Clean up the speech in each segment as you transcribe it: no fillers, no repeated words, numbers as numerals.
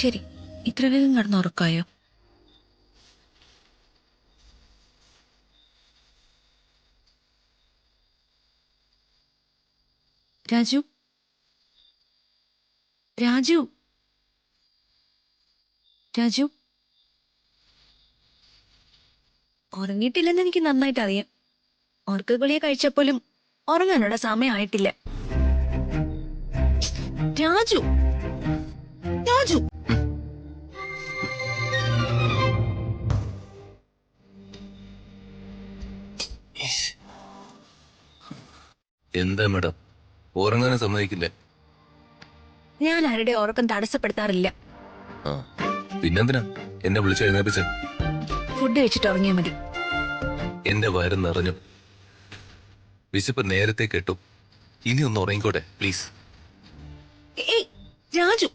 ശരി, ഇത്ര വേഗം കിടന്നുറക്കായോ? രാജു, രാജു, രാജു, ഉറങ്ങിയിട്ടില്ലെന്ന് എനിക്ക് നന്നായിട്ട് അറിയാം. ഉറക്ക ഗുളിക കഴിച്ചപ്പോലും ഉറങ്ങാനുള്ള സമയമായിട്ടില്ല. രാജു, രാജു, എന്താ മാഡം, ഉറങ്ങാനും സമ്മതിക്കില്ലേ? ഞാൻ ആരുടെ ഉറക്കം തടസ്സപ്പെടുത്താറില്ല. പിന്നെന്തിനാ എന്നെ വിളിച്ച് എഴുന്നേപ്പിച്ച്? ഫുഡ് കഴിച്ചിട്ട് ഉറങ്ങിയാൽ മതി. എന്റെ വയറ് നിറഞ്ഞു, വിശപ്പ് നേരത്തെ കെട്ടു. ഇനി ഒന്ന് ഉറങ്ങിക്കോട്ടെ പ്ലീസ്. ഏയ് രാജു,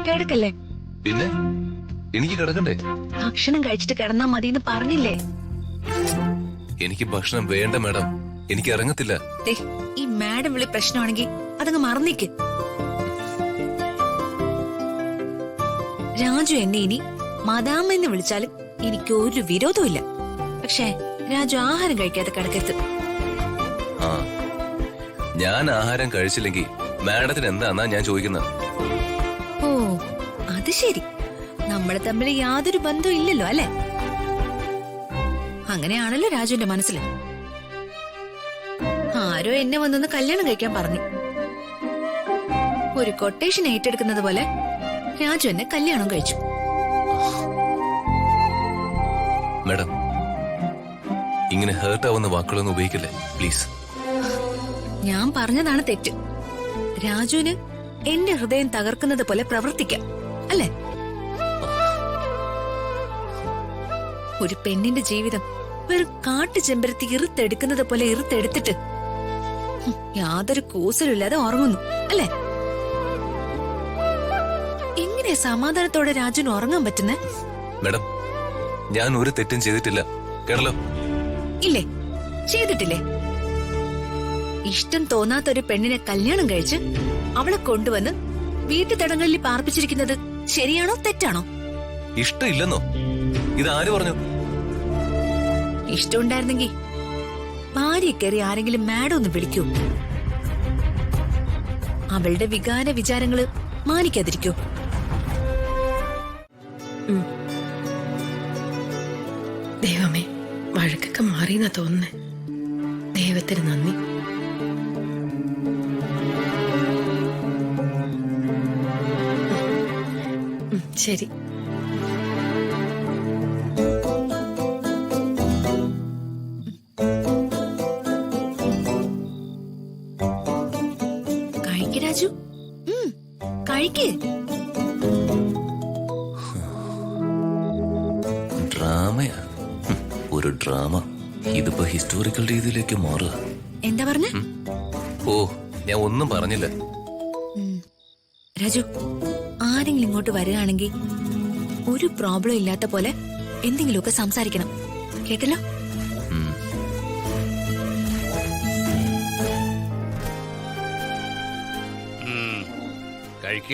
കിടക്കല്ലേ? പിന്നെ എനിക്ക് കിടക്കണ്ടേ? ഭക്ഷണം കഴിച്ചിട്ട് കിടന്നാ മതി എന്ന് പറഞ്ഞില്ലേ? എനിക്ക് ഭക്ഷണം വേണ്ട മാഡം, എനിക്ക് ഇറങ്ങത്തില്ല. ഈ മാഡം വിളി പ്രശ്നമാണെങ്കിൽ അതങ്ങ് മറന്നേക്ക്. രാജു എന്നെ ഇനി മദാമ്മ എന്ന് വിളിച്ചാലും എനിക്ക് ഒരു വിരോധമില്ല. പക്ഷേ രാജു ആഹാരം കഴിക്കാതെ കിടക്കരുത്. ആ, ഞാൻ ആഹാരം കഴിച്ചില്ലെങ്കിൽ മാഡത്തിന് എന്താന്നാ ഞാൻ ചോദിക്കുന്നത്. ഓ അത് ശരി, നമ്മൾ തമ്മിൽ യാതൊരു ബന്ധവും ഇല്ലല്ലോ അല്ലെ? അങ്ങനെയാണല്ലോ രാജുവിന്റെ മനസ്സിൽ. ആരോ എന്നെ വന്നൊന്ന് കല്യാണം കഴിക്കാൻ പറഞ്ഞു. ഒരു കൊട്ടേഷൻ ഏറ്റെടുക്കുന്നത് പോലെ രാജു എന്നെ കല്യാണം കഴിച്ചു. മാഡം, ഇങ്ങനെ ഹേർട്ട് ആവുന്ന വാക്കുകളൊന്നും ഉപയോഗിക്കില്ലേ പ്ലീസ്. ഞാൻ പറഞ്ഞതാണ് തെറ്റ്. രാജുവിന് എന്റെ ഹൃദയം തകർക്കുന്നത് പോലെ പ്രവർത്തിക്കാം അല്ലെ? ഒരു പെണ്ണിന്റെ ജീവിതം വെറും കാട്ടു ചെമ്പരത്തി ഇറുത്തെടുക്കുന്നത് പോലെ ഇറുത്തെടുത്തിട്ട് യാതൊരു കൂസലില്ലാതെ ഉറങ്ങുന്നു അല്ലെ? എങ്ങനെ സമാധാനത്തോടെ രാജുവിന് ഉറങ്ങാൻ പറ്റുന്നേ? മാഡം, ഞാൻ ഒരു തെറ്റും ചെയ്തിട്ടില്ല കേട്ടല്ലോ. ഇല്ലേ? ചെയ്തിട്ടില്ലേ? ഇഷ്ടം തോന്നാത്തൊരു പെണ്ണിനെ കല്യാണം കഴിച്ച് അവളെ കൊണ്ടുവന്ന് വീട്ടു തടങ്ങളിൽ പാർപ്പിച്ചിരിക്കുന്നത് ശരിയാണോ തെറ്റാണോ? ഇഷ്ടമില്ലെന്നോ? ഇതാര് പറഞ്ഞു? ഇഷ്ടമുണ്ടായിരുന്നെങ്കിൽ ഭാര്യയെ കയറി ആരെങ്കിലും മാഡം ഒന്ന് വിളിക്കൂ. അവളുടെ വികാര വിചാരങ്ങള് മാനിക്കാതിരിക്കൂ. ദൈവമേ, വഴക്കൊക്കെ മാറിയെന്നാ തോന്നുന്നേ. ദൈവത്തിന് നന്ദി. ശരി. കഴിക്ക് രാജു, കഴിക്ക്. ഡ്രാമയാ, ഒരു ഡ്രാമ. ഇതിപ്പോ ഹിസ്റ്റോറിക്കൽ രീതിയിലേക്ക് മാറുക. എന്താ പറഞ്ഞ? ഓ, ഞാൻ ഒന്നും പറഞ്ഞില്ല. രാജു, ആരെങ്കിലും ഇങ്ങോട്ട് വരികയാണെങ്കിൽ ഒരു പ്രോബ്ലം ഇല്ലാത്ത പോലെ എന്തെങ്കിലുമൊക്കെ സംസാരിക്കണം, കേട്ടല്ലോ?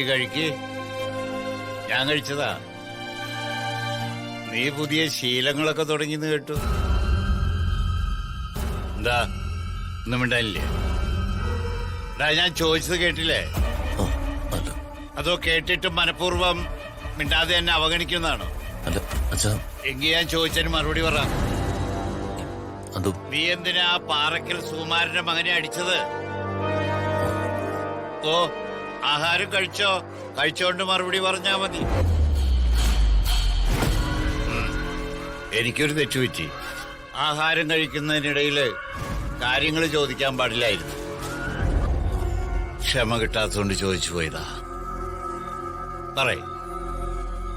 കഴിക്ക്, ഞാൻ കഴിച്ചതാ. നീ പുതിയ ശീലങ്ങളൊക്കെ തുടങ്ങിന്ന് കേട്ടു. എന്താ ഒന്നും മിണ്ടാനില്ലേ? ഞാൻ ചോദിച്ചത് കേട്ടില്ലേ? അതോ കേട്ടിട്ട് മനഃപൂർവ്വം മിണ്ടാതെ എന്നെ അവഗണിക്കുന്നതാണോ? എങ്കിൽ ഞാൻ ചോദിച്ചതിന് മറുപടി പറ. നീ എന്തിനാ ആ പാറയ്ക്കൽ സുകുമാരന്റെ മകനെ അടിച്ചത്? ഓ, ആഹാരം കഴിച്ചോണ്ട് മറുപടി പറഞ്ഞാ മതി. എനിക്കൊരു തെറ്റുപറ്റി. ആഹാരം കഴിക്കുന്നതിനിടയില് കാര്യങ്ങൾ ചോദിക്കാൻ പാടില്ലായിരുന്നു. ക്ഷമ കിട്ടാത്തതുകൊണ്ട് ചോദിച്ചു പോയതാ. പറയ്,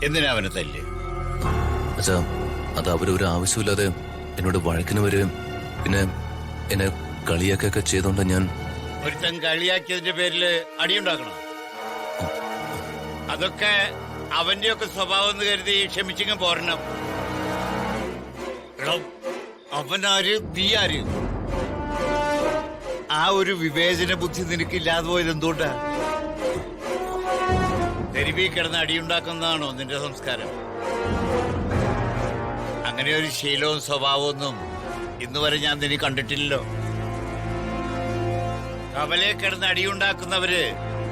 എന്തിനാ അവനെ തല്ല്? അത് അവരൊരു ആവശ്യമില്ലാതെ എന്നോട് വഴക്കിന് വരികയും പിന്നെ എന്നെ കളിയാക്കൊക്കെ ചെയ്തോണ്ട് ഞാൻ. ഒരുത്തൻ കളിയാക്കിയതിന്റെ പേരില് അടിയുണ്ടാക്കണം? അതൊക്കെ അവന്റെയൊക്കെ സ്വഭാവം എന്ന് കരുതി ക്ഷമിച്ചിങ്ങ് പോരണം. അവനാര് നീ ആര്? ആ ഒരു വിവേചന ബുദ്ധി നിനക്കില്ലാതെ പോയത് എന്തുകൊണ്ടാ? തെരുവി കിടന്ന് അടിയുണ്ടാക്കുന്നതാണോ നിന്റെ സംസ്കാരം? അങ്ങനെ ഒരു ശീലവും സ്വഭാവവും ഒന്നും ഇന്നുവരെ ഞാൻ നിന്നെ കണ്ടിട്ടില്ലല്ലോ. കവലയെ കിടന്ന് അടിയുണ്ടാക്കുന്നവര്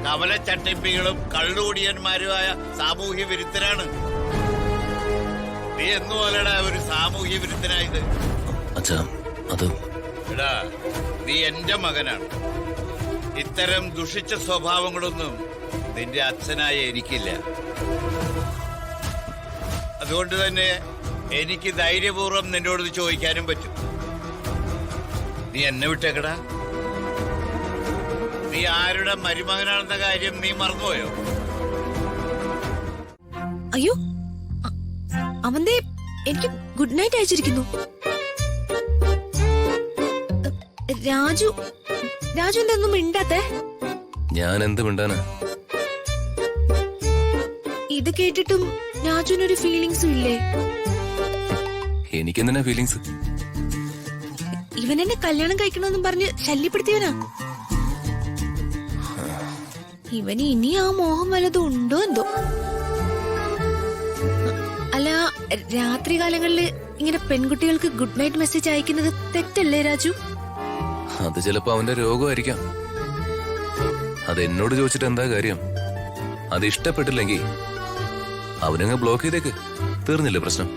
കവല ചട്ടിപ്പികളും കള്ളുകുടിയന്മാരുമായ സാമൂഹ്യ വിരുദ്ധരാണ്. നീ എന്നുപോലെടാ ഒരു സാമൂഹ്യ വിരുദ്ധനായത്. അച്ഛാ അത് എടാ, നീ എന്റെ മകനാണ്. ഇത്തരം ദുഷിച്ച സ്വഭാവങ്ങളൊന്നും നിന്റെ അച്ഛനായ എനിക്കില്ല. അതുകൊണ്ട് തന്നെ എനിക്ക് ധൈര്യപൂർവ്വം നിന്നോട് ഇത് ചോദിക്കാനും പറ്റും. നീ എന്നെ വിട്ടേക്കടാ. നീ ആരുടെ മരുമകനാണെന്ന കാര്യം നീ മറന്നുപോയോ? അയ്യോ, അവന്റെ എനിക്ക് ഗുഡ് നൈറ്റ് അയച്ചിരിക്കുന്നു. രാജു എന്തൊന്നും മിണ്ടാത്തെ? ഞാൻ എന്ത് മിണ്ടാനാ? ഇത് കേട്ടിട്ടും രാജുവിനൊരു ഫീലിങ്സും ഇല്ലേ? എനിക്കെന്തിനാ ഫീലിങ്സ്? ഇവൻ എന്നെ കല്യാണം കഴിക്കണമെന്നും പറഞ്ഞ് ശല്യപ്പെടുത്തിയവനാ. ഇവന് ഇനി ആ മോഹം വല്ലതും ഉണ്ടോ എന്തോ. അല്ല, രാത്രി കാലങ്ങളില് ഇങ്ങനെ പെൺകുട്ടികൾക്ക് ഗുഡ് നൈറ്റ് മെസ്സേജ് അയക്കുന്നത് തെറ്റല്ലേ രാജു? അത് ചിലപ്പോ അവന്റെ രോഗമായിരിക്കാം. അത് എന്നോട് ചോദിച്ചിട്ട് എന്താ കാര്യം? അത് ഇഷ്ടപ്പെട്ടില്ലെങ്കിൽ അവനങ്ങ് ബ്ലോക്ക് ചെയ്തേക്ക്. തീർന്നില്ലേ പ്രശ്നം?